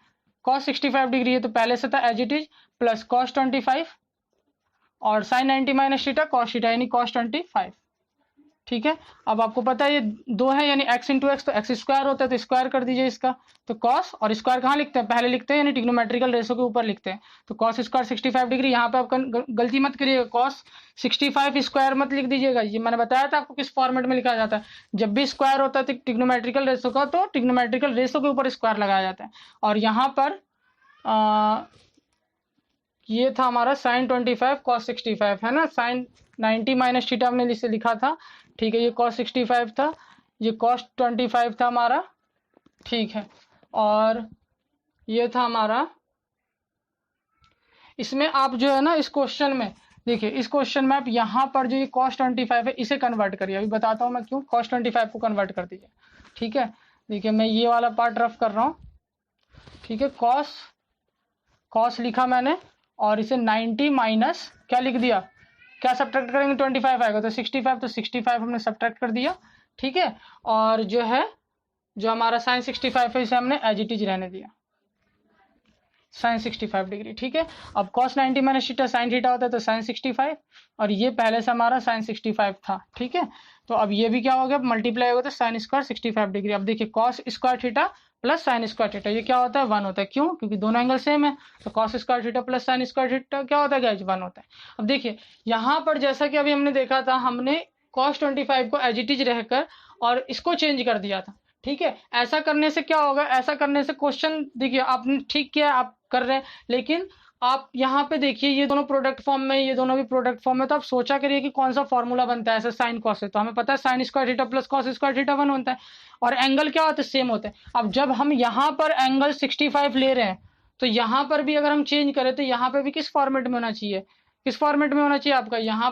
कॉस 65 डिग्री है तो पहले से था as it is, plus cos 25 और sine 90 minus theta cos theta यानी कॉस 25, ठीक है। अब आपको पता है ये दो है यानी x इंटू एक्स, तो एक्स स्क्वायर होता है तो स्क्वायर कर दीजिए इसका, तो कॉस, और स्क्वायर कहाँ लिखते हैं, पहले लिखते हैं यानी ट्रिग्नोमेट्रिकल रेशो के ऊपर लिखते हैं। तो कॉस स्क्वायर 65 डिग्री, यहाँ पे आप गलती मत करिएगा, कॉस 65 स्क्वायर मत लिख दीजिएगा। ये मैंने बताया था आपको किस फॉर्मेट में लिखा जाता है, जब भी स्क्वायर होता है ट्रिग्नोमेट्रिकल रेशो का तो ट्रिग्नोमेट्रिकल रेशो के ऊपर स्क्वायर लगाया जाता है। और यहाँ पर ये था हमारा साइन 25 कॉस 65 है ना, साइन 90 माइनस थीटा हमने इसे लिखा था, ठीक है। ये कॉस 65 था, ये कॉस 25 था हमारा, ठीक है। और ये था हमारा, इसमें आप जो है ना इस क्वेश्चन में देखिए, इस क्वेश्चन में आप यहाँ पर जो ये कॉस 25 है इसे कन्वर्ट करिए। अभी बताता हूँ मैं क्यों, कॉस 25 को कन्वर्ट कर दीजिए, ठीक है। देखिए मैं ये वाला पार्ट रफ कर रहा हूँ, ठीक है। कॉस लिखा मैंने और इसे 90 माइनस क्या लिख दिया, क्या सब्ट्रैक्ट करेंगे 25 आएगा तो 65, तो 65 हमने सब्ट्रैक्ट कर दिया, ठीक है। और जो है जो हमारा साइन 65 है इसे हमने एज इट इज रहने दिया, साइन 65 डिग्री, ठीक है। अब cos 90 minus theta sine theta होता है तो साइन 65, और ये पहले से हमारा साइन 65 था, ठीक है। तो अब ये भी क्या हो गया, मल्टीप्लाई होगा तो साइन स्क्वायर 65 डिग्री। अब देखिए cos square theta plus sine square theta ये क्या होता है, 1 होता है, क्यों, क्योंकि दोनों एंगल सेम है। तो cos square theta plus sine square theta क्या होता है गाइस, 1 होता है। अब देखिए यहाँ पर जैसा कि अभी हमने देखा था, हमने कॉस 25 को एज इट इज रहकर और इसको चेंज कर दिया था, ठीक है। ऐसा करने से क्या होगा, ऐसा करने से क्वेश्चन देखिए आपने ठीक किया, आप कर रहे हैं, लेकिन आप यहाँ पे देखिए ये दोनों प्रोडक्ट फॉर्म में, ये दोनों भी प्रोडक्ट फॉर्म में, तो आप सोचा करिए कि कौन सा फॉर्मूला बनता है ऐसा साइन कॉस है, तो हमें पता है sine square theta plus cos square theta 1 होता है, और एंगल क्या होता है, सेम होता है। अब जब हम यहाँ पर एंगल 65 ले रहे हैं तो यहाँ पर भी अगर हम चेंज करें तो यहाँ पे भी किस फॉर्मेट में होना चाहिए, किस फॉर्मेट में होना चाहिए आपका, यहाँ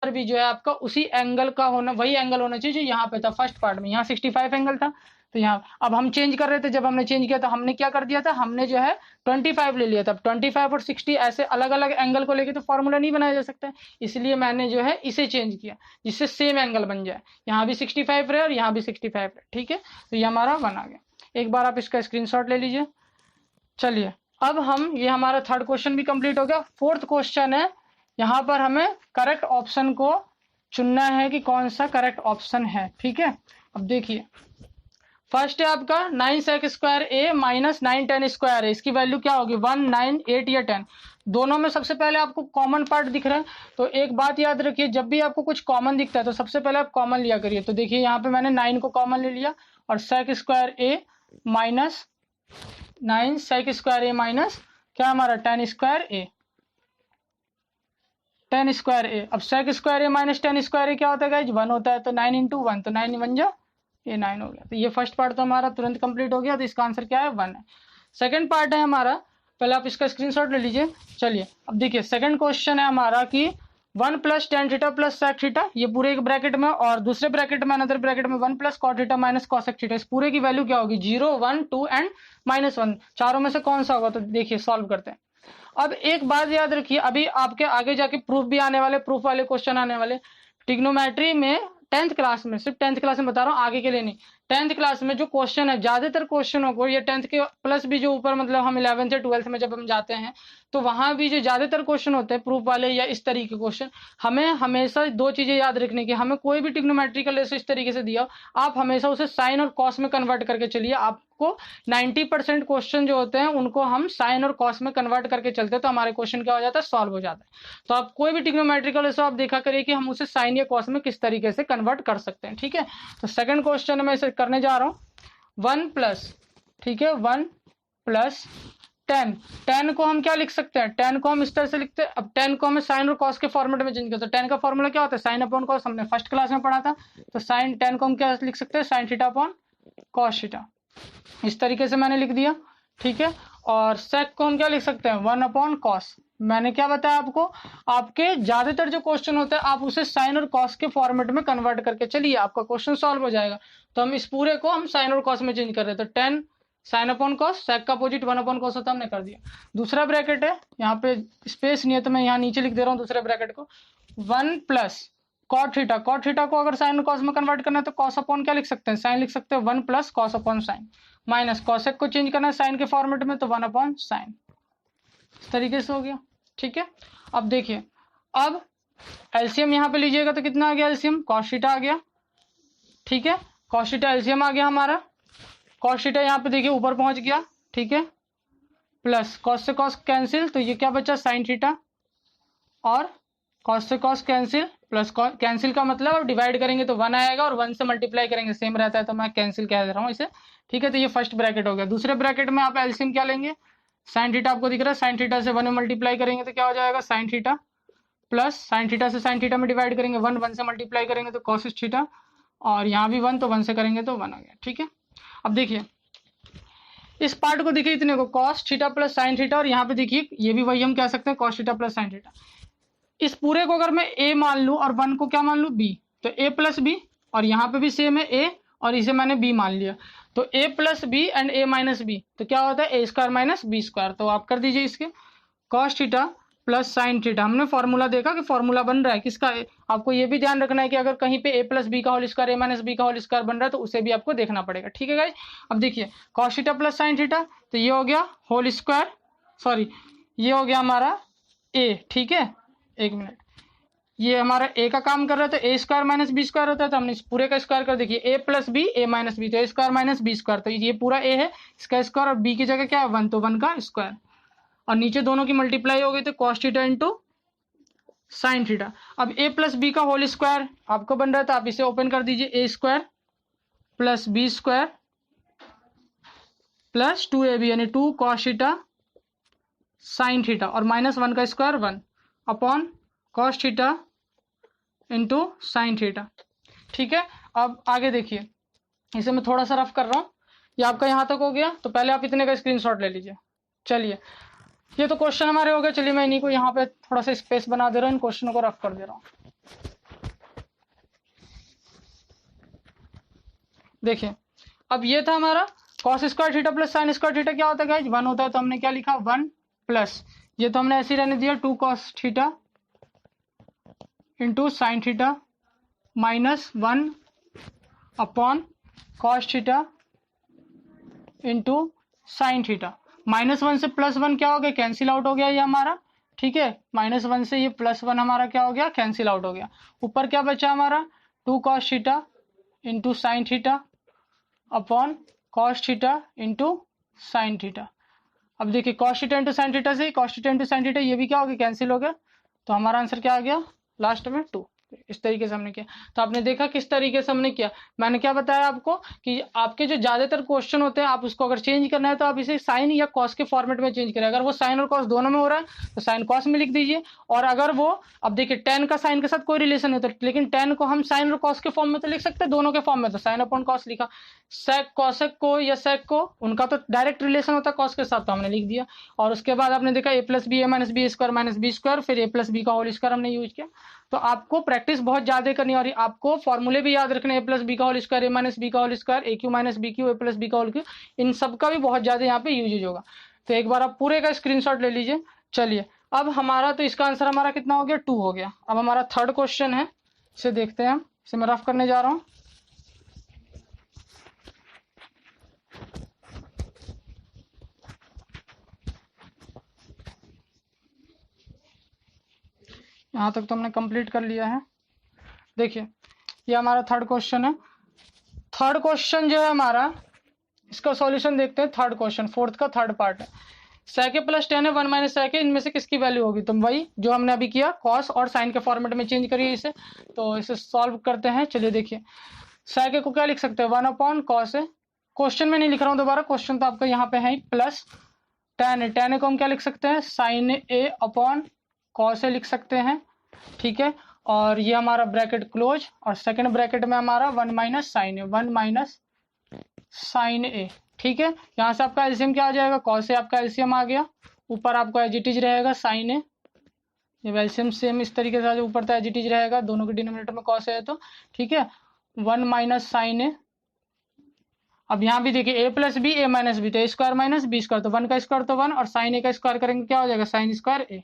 पर भी जो है आपका उसी एंगल का होना, वही एंगल होना चाहिए जो यहाँ पे था फर्स्ट पार्ट में, यहाँ 65 एंगल था, तो यहाँ अब हम चेंज कर रहे थे, जब हमने चेंज किया तो हमने क्या कर दिया था, हमने जो है 25 ले लिया था। 25 और 60 ऐसे अलग अलग एंगल को लेके तो फॉर्मूला नहीं बनाया जा सकता है, इसलिए मैंने जो है इसे चेंज किया जिससे सेम एंगल बन जाए, यहाँ भी 65 रहे और यहाँ भी 65 रहे, ठीक है। तो ये हमारा बन आ गया। एक बार आप इसका स्क्रीनशॉट ले लीजिए। चलिए अब हम, ये हमारा थर्ड क्वेश्चन भी कंप्लीट हो गया। फोर्थ क्वेश्चन है, यहाँ पर हमें करेक्ट ऑप्शन को चुनना है कि कौन सा करेक्ट ऑप्शन है, ठीक है। अब देखिए फर्स्ट है आपका 9 sec square A minus 9 tan square है, इसकी वैल्यू क्या होगी 1, 9, 8 या 10। दोनों में सबसे पहले आपको कॉमन पार्ट दिख रहा है, तो एक बात याद रखिए, जब भी आपको कुछ कॉमन दिखता है तो सबसे पहले आप कॉमन लिया करिए। तो देखिए यहाँ पे मैंने 9 को कॉमन ले लिया, और sec square A minus 9 sec square A minus क्या हमारा tan स्क्वायर ए, tan स्क्वायर ए। अब sec square A minus tan square ए क्या होता है गाइज, 1 होता है, तो 9 × 1 तो 9 बन जा, ये 9 हो गया। तो ये फर्स्ट पार्ट तो हमारा तुरंत कंप्लीट हो गया, तो इसका आंसर क्या है 1 है। सेकंड पार्ट है हमारा, पहले आप इसका स्क्रीनशॉट ले लीजिए। चलिए अब देखिए सेकंड क्वेश्चन है हमारा कि 1 plus tan theta plus sec theta, ये पूरे एक ब्रैकेट में, और दूसरे ब्रैकेट में अनदर ब्रैकेट में 1 plus cot theta minus cosec theta. इस पूरे की वैल्यू क्या होगी? 0, 1, 2 एंड -1। चारों में से कौन सा होगा? तो देखिए सॉल्व करते हैं। अब एक बात याद रखिए, अभी आपके आगे जाके प्रूफ भी आने वाले, प्रूफ वाले क्वेश्चन आने वाले ट्रिग्नोमेट्री में 10th क्लास में, सिर्फ 10th क्लास में बता रहा हूँ, आगे के लिए नहीं। 10th क्लास में जो क्वेश्चन है, ज्यादातर क्वेश्चनों को, ये 10th के प्लस भी जो ऊपर मतलब हम 11th या 12th में जब हम जाते हैं तो वहां भी जो ज्यादातर क्वेश्चन होते हैं प्रूफ वाले या इस तरीके के क्वेश्चन, हमें हमेशा दो चीजें याद रखने की। हमें कोई भी ट्रिग्नोमेट्रिकल रेशो इस तरीके से दिया, आप हमेशा उसे साइन और कॉस में कन्वर्ट करके चलिए। आपको 90% क्वेश्चन जो होते हैं उनको हम साइन और कॉस में कन्वर्ट करके चलते हैं, तो हमारे क्वेश्चन क्या हो जाता है? सॉल्व हो जाता है। तो आप कोई भी ट्रिग्नोमेट्रिकल रेशो आप देखा करिए कि हम उसे साइन या कॉस में किस तरीके से कन्वर्ट कर सकते हैं, ठीक है। तो सेकंड क्वेश्चन में इसे करने जा रहा हूं। 1 प्लस, ठीक है, 1 प्लस 10, 10 को हम क्या लिख सकते हैं? 10 को हम इस तरह से लिखते हैं। अब 10 को हमें साइन और कॉस के फॉर्मेट में चेंज करते हैं। 10 का फॉर्मूला क्या होता है? साइन अपॉन कॉस, हमने फर्स्ट क्लास में पढ़ा था। तो साइन 10 को हम क्या लिख सकते हैं? Sign theta upon cos theta. इस तरीके से मैंने लिख दिया, ठीक है। और सेक को हम क्या लिख सकते हैं? 1 अपॉन कॉस। मैंने क्या बताया आपको? आपके ज्यादातर जो क्वेश्चन होते हैं आप उसे साइन और कॉस के फॉर्मेट में कन्वर्ट करके चलिए, आपका क्वेश्चन सॉल्व हो जाएगा। तो हम इस पूरे को हम साइन और कॉस में चेंज कर रहे हैं। तो 10 साइन अपॉन कॉस, सेक का अपोजिट 1 अपॉन कॉस होता है, हमने कर दिया। दूसरा ब्रैकेट है, यहाँ पे स्पेस नहीं है तो मैं यहाँ नीचे लिख दे रहा हूँ दूसरे ब्रैकेट को। 1 plus cot theta, cot theta को अगर साइन और कॉस में कन्वर्ट करना है तो कॉस अपॉन क्या लिख सकते हैं? साइन लिख सकते हैं 1 plus cos upon sine, minus cosec को चेंज करना है साइन के फॉर्मेट में तो 1 अपॉन साइन। इस तरीके से हो गया, ठीक है। अब देखिए, अब एलसीएम यहाँ पे लीजिएगा तो कितना आ गया? एलसीएम कॉस थीटा आ गया, ठीक है। कॉस थीटा एलसीएम आ गया हमारा। कॉस थीटा यहाँ पे देखिए ऊपर पहुंच गया, ठीक है, प्लस कॉस से कॉस कैंसिल, तो ये क्या बचा? साइन थीटा, और कॉस से कॉस कैंसिल, प्लस कैंसिल का मतलब अब डिवाइड करेंगे तो 1 आएगा, और 1 से मल्टीप्लाई करेंगे सेम रहता है, तो मैं कैंसिल कह दे रहा हूँ इसे, ठीक है। तो ये फर्स्ट ब्रैकेट हो गया। दूसरे ब्रैकेट में आप एलसीएम क्या लेंगे? साइन थीटा आपको दिख रहा है, साइन थीटा से 1 में मल्टीप्लाई करेंगे तो क्या हो जाएगा? Sine theta, plus sine theta से साइन थीटा में डिवाइड करेंगे 1 से मल्टीप्लाई करेंगे तो कॉस थीटा, और यहाँ भी 1 तो 1 से करेंगे तो 1 आ गया, ठीक है। अब देखिए इस पार्ट को देखिए, इतने को cos theta plus sine theta, और यहाँ पे देखिए ये भी वही हम कह सकते हैं cos theta plus sine theta. इस पूरे को अगर मैं ए मान लूं और 1 को क्या मान लूं? बी, तो ए प्लस बी, और यहाँ पे भी सेम है ए, और इसे मैंने बी मान लिया, तो A plus B and A minus B, तो क्या होता है? A square minus B square. तो आप कर दीजिए इसके cos theta plus sine theta. हमने फॉर्मूला देखा कि फॉर्मूला बन रहा है किसका? आपको ये भी ध्यान रखना है कि अगर कहीं पे ए प्लस बी का whole square, A minus B का होल स्क्वायर बन रहा है तो उसे भी आपको देखना पड़ेगा, ठीक है गाइस। अब देखिए cos theta plus sine theta, तो ये हो गया होल स्क्वायर, सॉरी ये हो गया हमारा ए, ठीक है। एक मिनट, ये हमारा ए का काम कर रहा है तो ए स्क्वायर माइनस बी स्क्वायर होता है, तो हमने इस पूरे का स्क्वायर कर, देखिए ए plus B A minus B, तो ए स्क्वायर माइनस बी स्क्वायर, तो ये पूरा ए है, इसका स्क्वायर, और बी की जगह क्या है? 1, तो 1 का स्क्वायर, और नीचे दोनों की मल्टीप्लाई हो गई तो cos theta into sine theta. अब ए प्लस बी का होल स्क्वायर आपको बन रहा था, आप इसे ओपन कर दीजिए, A square plus B square plus 2ab यानी 2 कॉस थीटा साइन थीटा, और माइनस 1 का square 1 upon cos theta into sine theta, ठीक है। अब आगे देखिए, इसे मैं थोड़ा सा रफ कर रहा हूँ, ये आपका यहाँ तक हो गया, तो पहले आप इतने का स्क्रीनशॉट ले लीजिए। चलिए ये तो क्वेश्चन हमारे हो गए, चलिए मैं इन्हीं को यहाँ पे थोड़ा सा स्पेस बना दे रहा हूँ, इन क्वेश्चनों को रफ कर दे रहा हूँ। देखिए अब ये था हमारा cos square theta plus sine square theta, क्या होता है गाइस? 1 होता है, तो हमने क्या लिखा? 1 प्लस, ये तो हमने ऐसे ही रहने दिया 2 cos theta into sine theta minus 1 upon cos theta into sine theta. -1 से +1 क्या हो गया? कैंसिल आउट हो गया ये हमारा, ठीक है। -1 से ये +1 हमारा क्या हो गया? कैंसिल आउट हो गया। ऊपर क्या बचा हमारा? 2 cos theta into sine theta upon cos theta into sine theta. अब देखिए cos theta into sine theta से cos theta into sine theta ये भी क्या हो गया? कैंसिल हो गया, तो हमारा आंसर क्या आ गया लास्ट में? 2। इस तरीके से हमने किया। तो आपने देखा किस तरीके से हमने किया। मैंने क्या बताया आपको कि आपके जो ज्यादातर क्वेश्चन होते हैं, आप उसको अगर चेंज करना है तो आप इसे साइन या कॉस के फॉर्मेट में चेंज करें। अगर वो साइन और कॉस दोनों में हो रहा है तो साइन कॉस में लिख दीजिए। और अगर वो, अब देखिए टेन का साइन के साथ कोई रिलेशन नहीं होता, लेकिन टेन को हम साइन और कॉस के फॉर्म में तो लिख सकते हैं, दोनों के फॉर्म में, तो साइन अपॉन कॉस लिखा। सेक कॉसेक को या सेक को, उनका तो डायरेक्ट रिलेशन होता है कॉस के साथ, तो हमने लिख दिया। और उसके बाद आपने देखा A plus B A minus B square minus B square, फिर ए प्लस बी का होल स्क्वायर हमने यूज किया। तो आपको प्रैक्टिस बहुत ज्यादा करनी है और आपको फॉर्मूले भी याद रखने, ए प्लस बी का whole square A minus B का whole square A cube minus B cube A plus B का होल क्यू, इन सब का भी बहुत ज्यादा यहाँ पे यूज होगा। तो एक बार आप पूरे का स्क्रीनशॉट ले लीजिए। चलिए अब हमारा, तो इसका आंसर हमारा कितना हो गया, 2 हो गया। अब हमारा थर्ड क्वेश्चन है, इसे देखते हैं हम। इसे मैं रफ करने जा रहा हूँ। यहाँ तक तो हमने कंप्लीट कर लिया है। देखिए ये हमारा थर्ड क्वेश्चन है। थर्ड क्वेश्चन जो है हमारा, इसका सॉल्यूशन देखते हैं। थर्ड क्वेश्चन, फोर्थ का थर्ड पार्ट है। sec a प्लस 10 है 1 माइनस sec a, इनमें से किसकी वैल्यू होगी? तो वही जो हमने अभी किया, कॉस और साइन के फॉर्मेट में चेंज करिए इसे। तो इसे सॉल्व करते हैं। चलिए देखिए, sec a को क्या लिख सकते हैं, 1 अपॉन कॉस ए। क्वेश्चन में नहीं लिख रहा हूँ दोबारा, क्वेश्चन तो आपका यहाँ पे है, plus tan a। tan a को हम क्या लिख सकते हैं, sign A upon cos A लिख सकते हैं। ठीक है, और ये हमारा ब्रैकेट क्लोज, और सेकंड ब्रैकेट में हमारा 1 माइनस साइन ए, 1 माइनस साइन ए। ठीक है, यहाँ से आपका एलसीएम क्या आ जाएगा, कॉस ए आपका एलसीएम आ गया। ऊपर आपका एज इट इज रहेगा साइन ए, जब एलसीएम सेम इस तरीके से ऊपर तो एज इट इज रहेगा, दोनों के डिनोमिनेटर में कॉस ए है तो। ठीक है, 1 माइनस साइन ए। अब यहाँ भी देखिए ए plus B A minus B, तो ए स्क्वायर माइनस बी स्क्वायर, तो 1 का स्क्वायर तो 1, और साइन ए का स्क्वायर करेंगे क्या हो जाएगा, साइन स्क्वायर ए।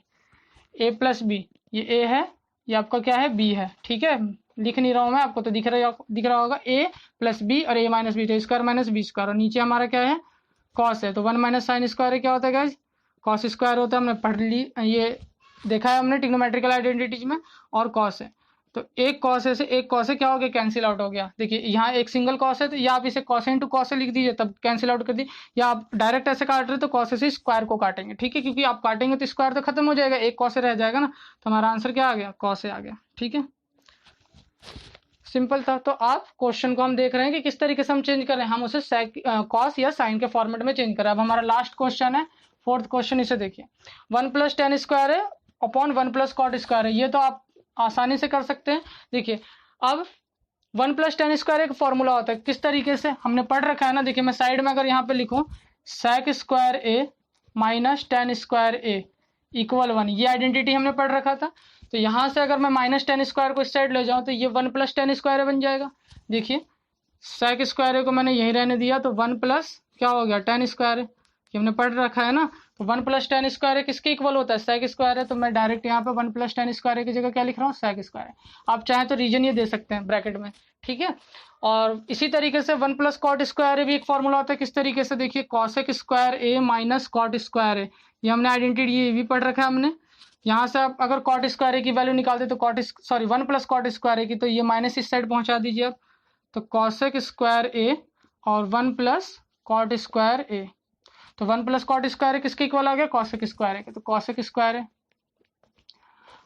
ए प्लस बी, ये ए है, ये आपका क्या है, बी है। ठीक है, लिख नहीं रहा हूं मैं, आपको तो दिख रहा होगा, ए प्लस बी और ए माइनस बी, तो स्क्वायर माइनस बी स्क्वायर, और नीचे हमारा क्या है, कॉस है। तो 1 माइनस साइन स्क्वायर क्या होता है गाइस, कॉस स्क्वायर होता है। हमने पढ़ ली, ये देखा है हमने ट्रिग्नोमेट्रिकल आइडेंटिटीज में। और कॉस है, तो एक कॉस से एक कॉस क्या हो गया, कैंसिल आउट हो गया। देखिए यहाँ एक सिंगल कॉस है, तो या आप इसे कॉस इंटू कॉस लिख दीजिए, तब कैंसिल आउट कर दी, या आप डायरेक्ट ऐसे काट रहे तो कॉस से स्क्वायर को काटेंगे। ठीक है, क्योंकि आप काटेंगे तो स्क्वायर तो खत्म हो जाएगा, एक कॉस रह जाएगा ना, तो हमारा आंसर क्या आ गया, कॉस आ गया। ठीक है, सिंपल था। तो आप क्वेश्चन को हम देख रहे हैं कि किस तरीके से हम चेंज कर रहे हैं, हम उसे कॉस या साइन के फॉर्मेट में चेंज कर रहे हैं। अब हमारा लास्ट क्वेश्चन है, फोर्थ क्वेश्चन, इसे देखिए। 1 प्लस टेन स्क्वायर है अपॉन 1 प्लस कॉट स्क्वायर है, ये तो आप आसानी से कर सकते हैं। देखिए अब 1 प्लस टेन स्क्वायर एक फॉर्मूला होता है, किस तरीके से हमने पढ़ रखा है ना। देखिए मैं साइड में अगर यहाँ पे लिखूं, sec square A minus ten square A equal 1, ये आइडेंटिटी हमने पढ़ रखा था। तो यहाँ से अगर मैं माइनस टेन स्क्वायर को इस साइड ले जाऊँ तो ये 1 प्लस टेन स्क्वायर बन जाएगा। देखिए सेक स्क्वायर को मैंने यहीं रहने दिया, तो 1 प्लस क्या हो गया, टेन स्क्वायर, ये हमने पढ़ रखा है ना। तो 1 प्लस टेन स्क्वायर किसके इक्वल होता है, सेक स्क्वायर है। तो मैं डायरेक्ट यहाँ पे 1 प्लस टेन स्क्वायर की जगह क्या लिख रहा हूँ, सेक स्क्वायर। आप चाहें तो रीजन ये दे सकते हैं ब्रैकेट में। ठीक है, और इसी तरीके से 1 प्लस कॉट स्क्वायर भी एक फॉर्मूला होता है, किस तरीके से, देखिए cosec square A minus cot square ए, ये हमने आइडेंटिटी ये भी पढ़ रखा है हमने। यहाँ से आप अगर कॉट स्क्वायर ए की वैल्यू निकालते तो 1 प्लस कॉट स्क्वायर ए की, तो ये माइनस इस साइड पहुंचा दीजिए आप, तो कॉसेक स्क्वायर ए और 1 प्लस कॉट स्क्वायर ए। तो 1 प्लस कॉट स्क्वायर किसके इक्वल आ गया, कॉसेक स्क्वायर के, तो कॉसेक स्क्वायर है।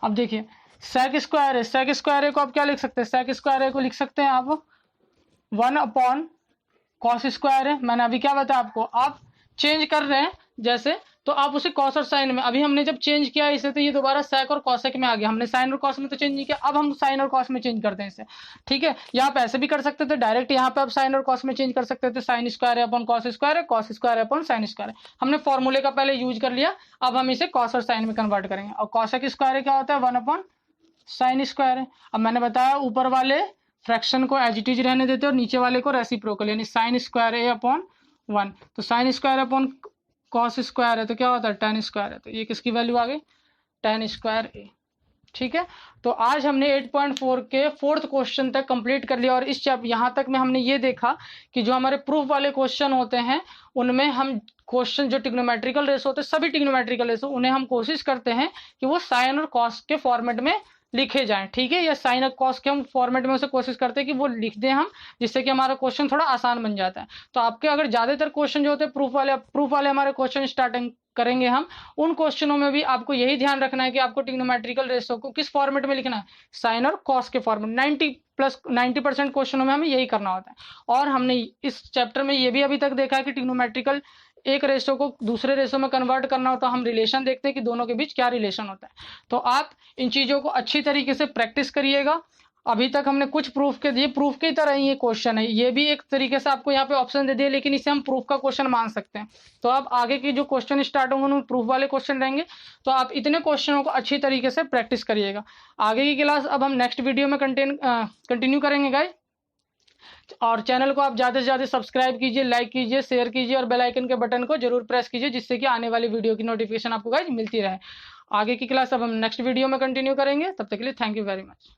अब देखिए सेक स्क्वायर है, सेक स्क्वायर को आप क्या लिख सकते हैं, सेक स्क्वायर को लिख सकते हैं आप 1 अपॉन कॉस स्क्वायर है। मैंने अभी क्या बताया आपको, आप चेंज कर रहे हैं जैसे, तो आप उसे कॉस और साइन में, अभी हमने जब चेंज किया इसे तो ये दोबारा सेक और कॉसेक में आ गया, हमने साइन और कॉस में तो चेंज नहीं किया, अब हम साइन और कॉस में चेंज करते हैं इसे। ठीक है, या आप ऐसे भी कर सकते थे डायरेक्ट, यहाँ पे आप साइन और कॉस में चेंज कर सकते थे, साइन स्क्वायर है अपॉन कॉस स्क्वायर है, कॉस स्क्वायर है अपॉन साइन स्क्वायर है। हमने फॉर्मूले का पहले यूज कर लिया, अब हम इसे कॉस और साइन में कन्वर्ट करेंगे। और कॉसेक स्क्वायर क्या होता है, 1 अपॉन साइन स्क्वायर है। अब मैंने बताया ऊपर वाले फ्रैक्शन को एज इट इज रहने देते और नीचे वाले को रेसिप्रोकल, यानी साइन स्क्वायर ए अपॉन 1, तो sine square upon cos square है तो क्या होता है, टेन स्क्वायर है, तो ये किसकी वैल्यू आ गई, टेन स्क्वायर ए। ठीक है, तो आज हमने 8.4 के फोर्थ क्वेश्चन तक कंप्लीट कर लिया। और इस यहाँ तक में हमने ये देखा कि जो हमारे प्रूफ वाले क्वेश्चन होते हैं उनमें हम क्वेश्चन जो ट्रिग्नोमेट्रिकल रेशो होते हैं, सभी ट्रिग्नोमेट्रिकल रेशो, उन्हें हम कोशिश करते हैं कि वो साइन और कॉस के फॉर्मेट में लिखे जाएं, ठीक है। या साइन और कॉस के हम फॉर्मेट में उसे कोशिश करते हैं कि वो लिख दें हम, जिससे कि हमारा क्वेश्चन थोड़ा आसान बन जाता है। तो आपके अगर ज्यादातर क्वेश्चन जो होते हैं प्रूफ वाले हमारे क्वेश्चन स्टार्टिंग करेंगे हम, उन क्वेश्चनों में भी आपको यही ध्यान रखना है कि आपको ट्रिग्नोमेट्रिकल रेशो को किस फॉर्मेट में लिखना है, साइन और कॉस के फॉर्मेट। 90% क्वेश्चनों में हमें यही करना होता है। और हमने इस चैप्टर में ये भी अभी तक देखा है कि ट्रिग्नोमेट्रिकल एक रेशो को दूसरे रेशो में कन्वर्ट करना होता है, हम रिलेशन देखते हैं कि दोनों के बीच क्या रिलेशन होता है। तो आप इन चीजों को अच्छी तरीके से प्रैक्टिस करिएगा। अभी तक हमने कुछ प्रूफ के दिए, प्रूफ की तरह ही ये क्वेश्चन है, ये भी एक तरीके से आपको यहाँ पे ऑप्शन दे दिए, लेकिन इसे हम प्रूफ का क्वेश्चन मान सकते हैं। तो आप आगे की जो क्वेश्चन स्टार्ट होंगे उनमें प्रूफ वाले क्वेश्चन रहेंगे। तो आप इतने क्वेश्चनों को अच्छी तरीके से प्रैक्टिस करिएगा। आगे की क्लास अब हम नेक्स्ट वीडियो में कंटिन्यू करेंगे गाइस। और चैनल को आप ज़्यादा से ज़्यादा सब्सक्राइब कीजिए, लाइक कीजिए, शेयर कीजिए और बेल आइकन के बटन को जरूर प्रेस कीजिए, जिससे कि आने वाली वीडियो की नोटिफिकेशन आपको गाइस मिलती रहे। आगे की क्लास अब हम नेक्स्ट वीडियो में कंटिन्यू करेंगे। तब तक के लिए थैंक यू वेरी मच।